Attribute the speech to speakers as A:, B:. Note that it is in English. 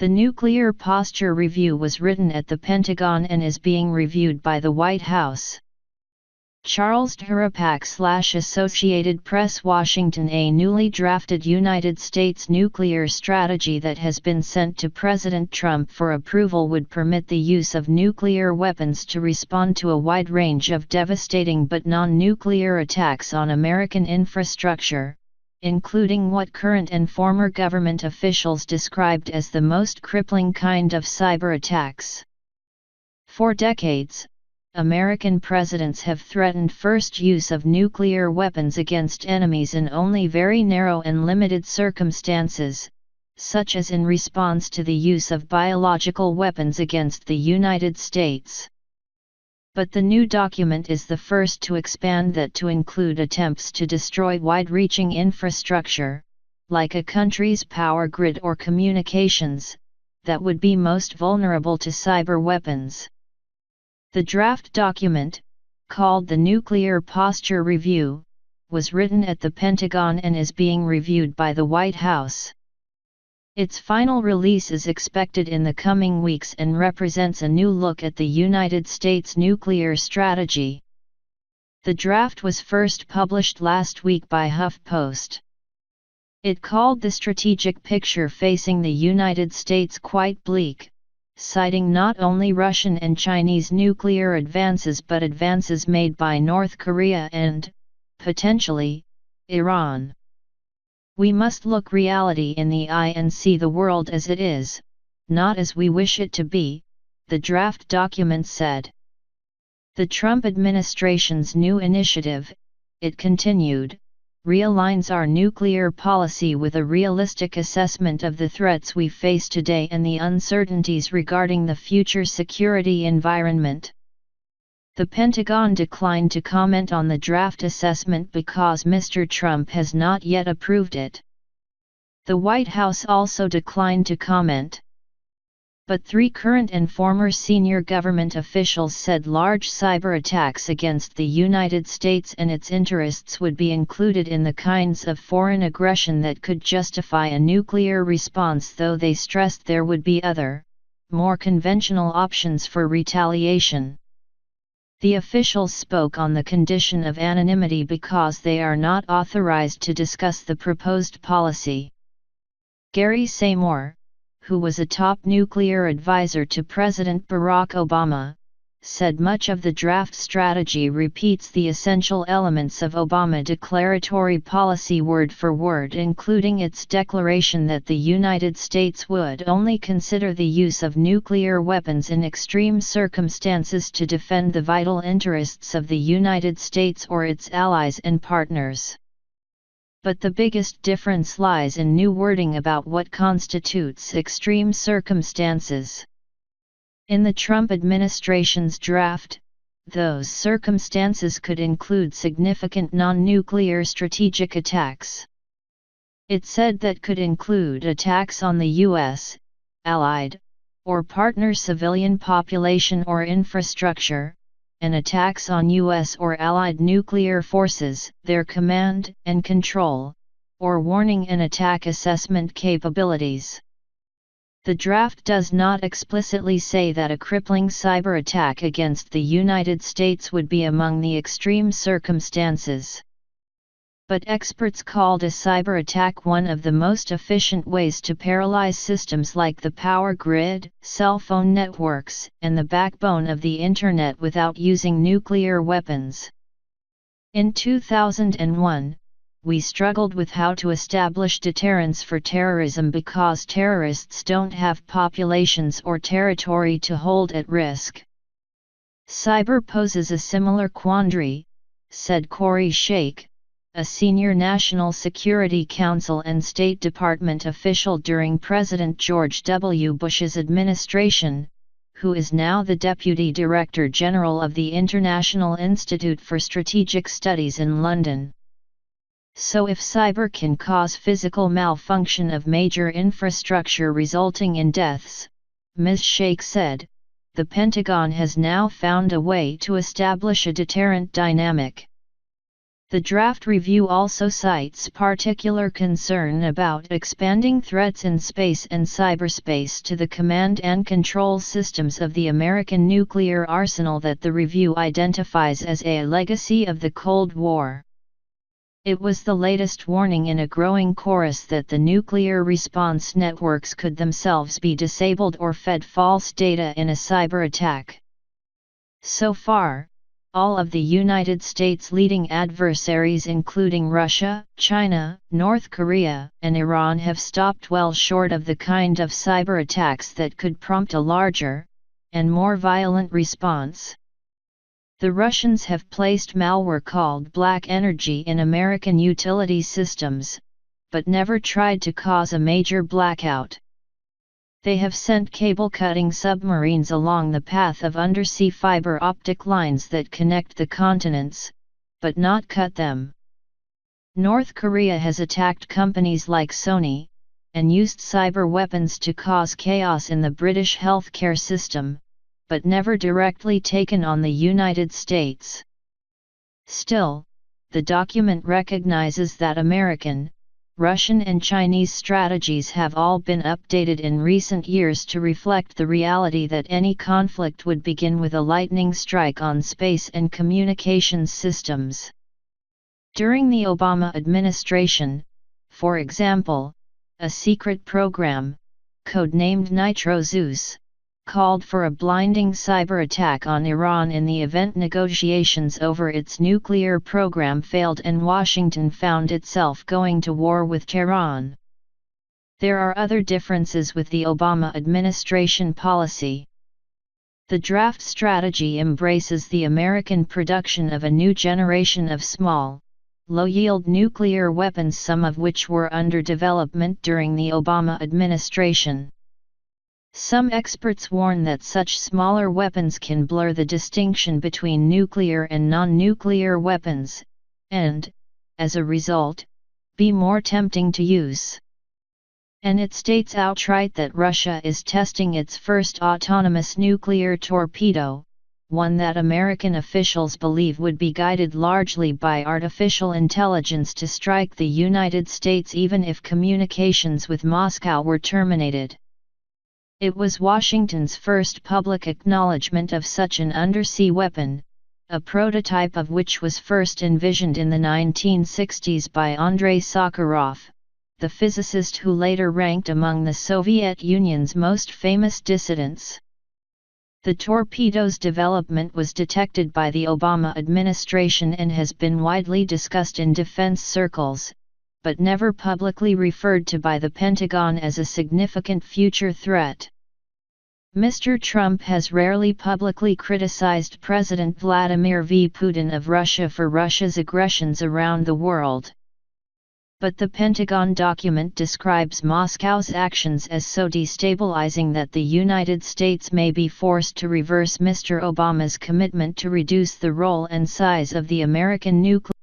A: The Nuclear Posture Review was written at the Pentagon and is being reviewed by the White House. Charles Cyberattacks / Associated Press Washington. A newly drafted United States nuclear strategy that has been sent to President Trump for approval would permit the use of nuclear weapons to respond to a wide range of devastating but non-nuclear attacks on American infrastructure, including what current and former government officials described as the most crippling kind of cyber attacks. For decades, American presidents have threatened first use of nuclear weapons against enemies in only very narrow and limited circumstances, such as in response to the use of biological weapons against the United States. But the new document is the first to expand that to include attempts to destroy wide-reaching infrastructure, like a country's power grid or communications, that would be most vulnerable to cyber weapons. The draft document, called the Nuclear Posture Review, was written at the Pentagon and is being reviewed by the White House. Its final release is expected in the coming weeks and represents a new look at the United States nuclear strategy. The draft was first published last week by HuffPost. It called the strategic picture facing the United States quite bleak, citing not only Russian and Chinese nuclear advances but advances made by North Korea and, potentially, Iran. We must look reality in the eye and see the world as it is, not as we wish it to be, the draft document said. The Trump administration's new initiative, it continued, realigns our nuclear policy with a realistic assessment of the threats we face today and the uncertainties regarding the future security environment. The Pentagon declined to comment on the draft assessment because Mr. Trump has not yet approved it. The White House also declined to comment. But 3 current and former senior government officials said large cyber attacks against the United States and its interests would be included in the kinds of foreign aggression that could justify a nuclear response, though they stressed there would be other, more conventional options for retaliation. The officials spoke on the condition of anonymity because they are not authorized to discuss the proposed policy. Gary Seymour, who was a top nuclear advisor to President Barack Obama, said much of the draft strategy repeats the essential elements of Obama declaratory policy word for word, including its declaration that the United States would only consider the use of nuclear weapons in extreme circumstances to defend the vital interests of the United States or its allies and partners. But the biggest difference lies in new wording about what constitutes extreme circumstances. In the Trump administration's draft, those circumstances could include significant non-nuclear strategic attacks. It said that could include attacks on the U.S., allied, or partner civilian population or infrastructure, and attacks on U.S. or allied nuclear forces, their command and control, or warning and attack assessment capabilities. The draft does not explicitly say that a crippling cyber attack against the United States would be among the extreme circumstances. But experts called a cyber attack one of the most efficient ways to paralyze systems like the power grid, cell phone networks, and the backbone of the Internet without using nuclear weapons. In 2001, we struggled with how to establish deterrence for terrorism because terrorists don't have populations or territory to hold at risk. Cyber poses a similar quandary, said Corey Sheikh, a senior National Security Council and State Department official during President George W. Bush's administration, who is now the Deputy Director General of the International Institute for Strategic Studies in London. So if cyber can cause physical malfunction of major infrastructure resulting in deaths, Ms. Sheikh said, the Pentagon has now found a way to establish a deterrent dynamic. The draft review also cites particular concern about expanding threats in space and cyberspace to the command and control systems of the American nuclear arsenal that the review identifies as a legacy of the Cold War. It was the latest warning in a growing chorus that the nuclear response networks could themselves be disabled or fed false data in a cyber attack. So far, all of the United States' leading adversaries including Russia, China, North Korea, and Iran have stopped well short of the kind of cyber attacks that could prompt a larger, and more violent response. The Russians have placed malware called black energy in American utility systems, but never tried to cause a major blackout. They have sent cable-cutting submarines along the path of undersea fiber optic lines that connect the continents, but not cut them. North Korea has attacked companies like Sony, and used cyber weapons to cause chaos in the British healthcare system, but never directly taken on the United States. Still, the document recognizes that American, Russian and Chinese strategies have all been updated in recent years to reflect the reality that any conflict would begin with a lightning strike on space and communications systems. During the Obama administration, for example, a secret program, codenamed Nitro Zeus, called for a blinding cyber attack on Iran in the event negotiations over its nuclear program failed and Washington found itself going to war with Tehran. There are other differences with the Obama administration policy. The draft strategy embraces the American production of a new generation of small, low-yield nuclear weapons, some of which were under development during the Obama administration. Some experts warn that such smaller weapons can blur the distinction between nuclear and non-nuclear weapons, and, as a result, be more tempting to use. And it states outright that Russia is testing its first autonomous nuclear torpedo, one that American officials believe would be guided largely by artificial intelligence to strike the United States even if communications with Moscow were terminated. It was Washington's first public acknowledgement of such an undersea weapon, a prototype of which was first envisioned in the 1960s by Andrei Sakharov, the physicist who later ranked among the Soviet Union's most famous dissidents. The torpedo's development was detected by the Obama administration and has been widely discussed in defense circles, but never publicly referred to by the Pentagon as a significant future threat. Mr. Trump has rarely publicly criticized President Vladimir Putin of Russia for Russia's aggressions around the world. But the Pentagon document describes Moscow's actions as so destabilizing that the United States may be forced to reverse Mr. Obama's commitment to reduce the role and size of the American nuclear